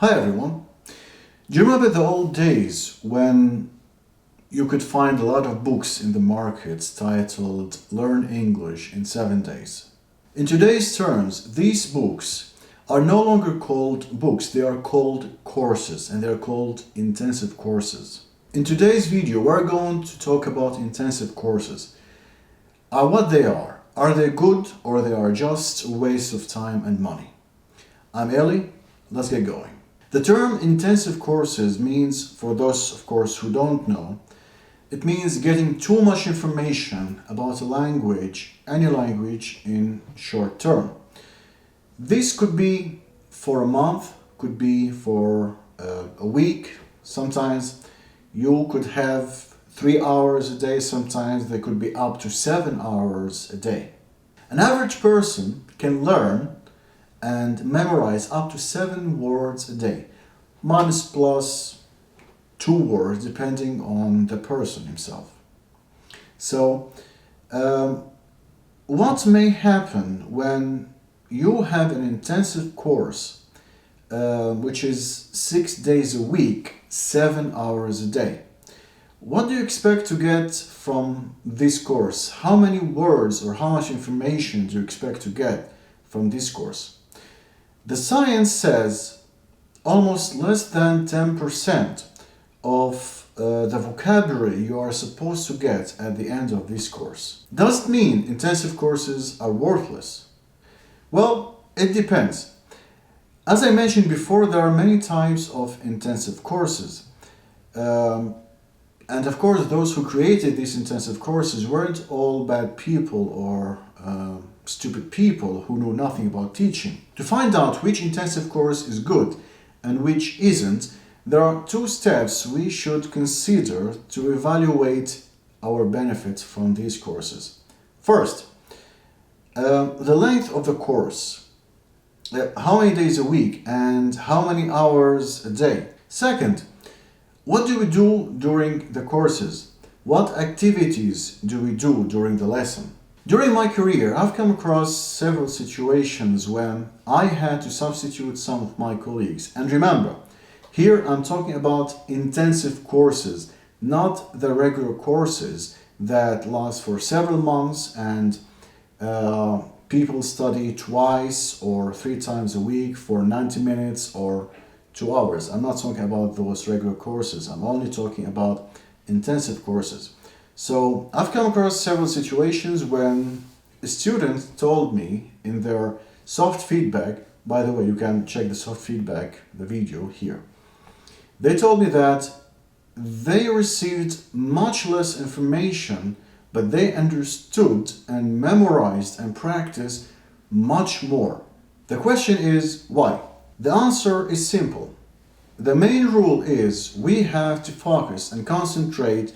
Hi everyone. Do you remember the old days when you could find a lot of books in the markets titled Learn English in 7 Days? In today's terms, these books are no longer called books, they are called courses, and they are called intensive courses. In today's video, we're going to talk about intensive courses. What they are. Are they good or they are just a waste of time and money? I'm Eli. Let's get going. The term intensive courses means, for those of course who don't know, it means getting too much information about a language, any language, in short term. This could be for a month, could be for a week. Sometimes you could have 3 hours a day, sometimes they could be up to 7 hours a day. An average person can learn and memorize up to 7 words a day, minus plus 2 words depending on the person himself. So, what may happen when you have an intensive course, which is 6 days a week, 7 hours a day? What do you expect to get from this course? How many words or how much information do you expect to get from this course? The science says almost less than 10% of the vocabulary you are supposed to get at the end of this course. Does it mean intensive courses are worthless? Well, it depends. As I mentioned before, there are many types of intensive courses. And of course, those who created these intensive courses weren't all bad people or stupid people who know nothing about teaching. To find out which intensive course is good and which isn't, there are 2 steps we should consider to evaluate our benefits from these courses. First, the length of the course. How many days a week and how many hours a day? Second, what do we do during the courses? What activities do we do during the lesson? During my career, I've come across several situations when I had to substitute some of my colleagues. And remember, here I'm talking about intensive courses, not the regular courses that last for several months and people study twice or 3 times a week for 90 minutes or 2 hours. I'm not talking about those regular courses. I'm only talking about intensive courses. So I've come across several situations when a student told me in their soft feedback, by the way, you can check the soft feedback, the video here. They told me that they received much less information, but they understood and memorized and practiced much more. The question is why? The answer is simple. The main rule is we have to focus and concentrate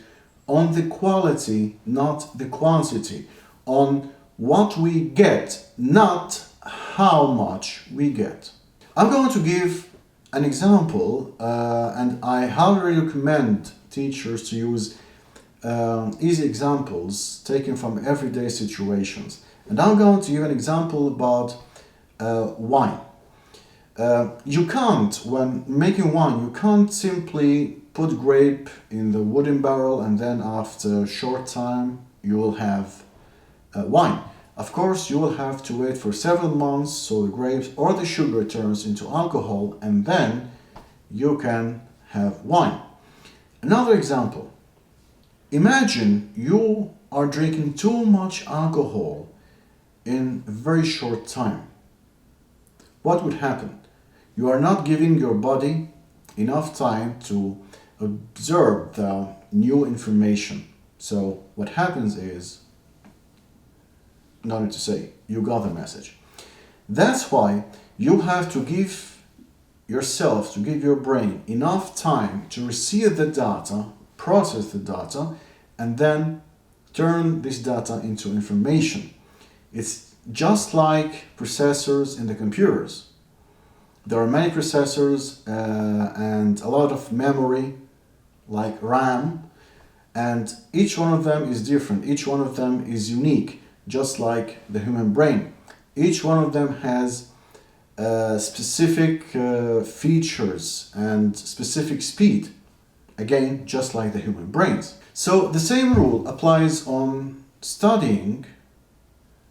on the quality, not the quantity, on what we get, not how much we get. I'm going to give an example, and I highly recommend teachers to use easy examples taken from everyday situations. And I'm going to give an example about wine. You can't, when making wine, you can't simply put grape in the wooden barrel and then after a short time you will have wine. Of course, you will have to wait for several months so the grapes or the sugar turns into alcohol and then you can have wine. Another example. Imagine you are drinking too much alcohol in a very short time. What would happen? You are not giving your body enough time to observe the new information. So what happens is, no need to say, you got the message. That's why you have to give yourself, to give your brain enough time to receive the data, process the data, and then turn this data into information. It's just like processors in the computers. There are many processors and a lot of memory, like RAM, and each one of them is different. Each one of them is unique, just like the human brain. Each one of them has specific features and specific speed. Again, just like the human brains. So the same rule applies on studying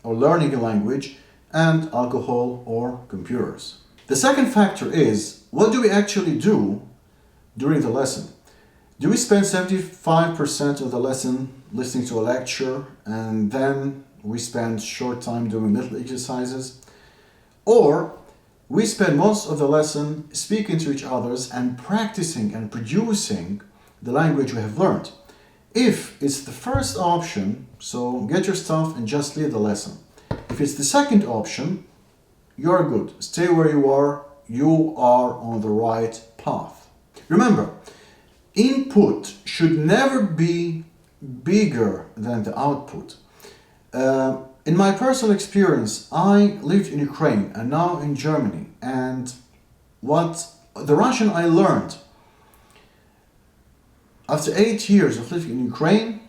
or learning a language and alcohol or computers. The second factor is, what do we actually do during the lesson? Do we spend 75% of the lesson listening to a lecture and then we spend short time doing little exercises? Or we spend most of the lesson speaking to each other and practicing and producing the language we have learned? If it's the first option, so get your stuff and just leave the lesson. If it's the second option, you're good. Stay where you are. You are on the right path. Remember, input should never be bigger than the output. In my personal experience, I lived in Ukraine and now in Germany, and what the Russian I learned after 8 years of living in Ukraine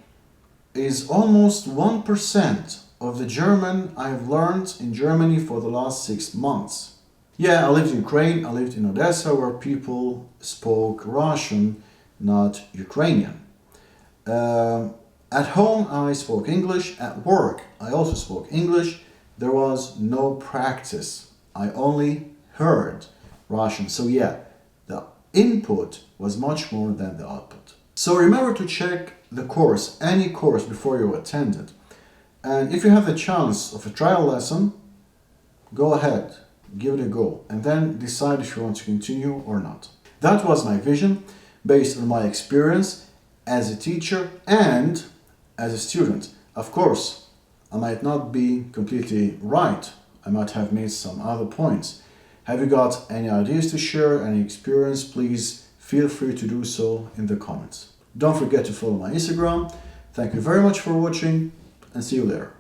is almost 1% of the German I've learned in Germany for the last 6 months. Yeah, I lived in Ukraine, I lived in Odessa, where people spoke Russian, not Ukrainian. At home I spoke English, at work I also spoke English. There was no practice. I only heard Russian. So yeah, the input was much more than the output. So remember to check the course, any course, before you attend it. And if you have the chance of a trial lesson, go ahead, give it a go, and then decide if you want to continue or not. That was my vision based on my experience as a teacher and as a student. Of course, I might not be completely right. I might have made some other points. Have you got any ideas to share, any experience? Please feel free to do so in the comments. Don't forget to follow my Instagram. Thank you very much for watching and see you later.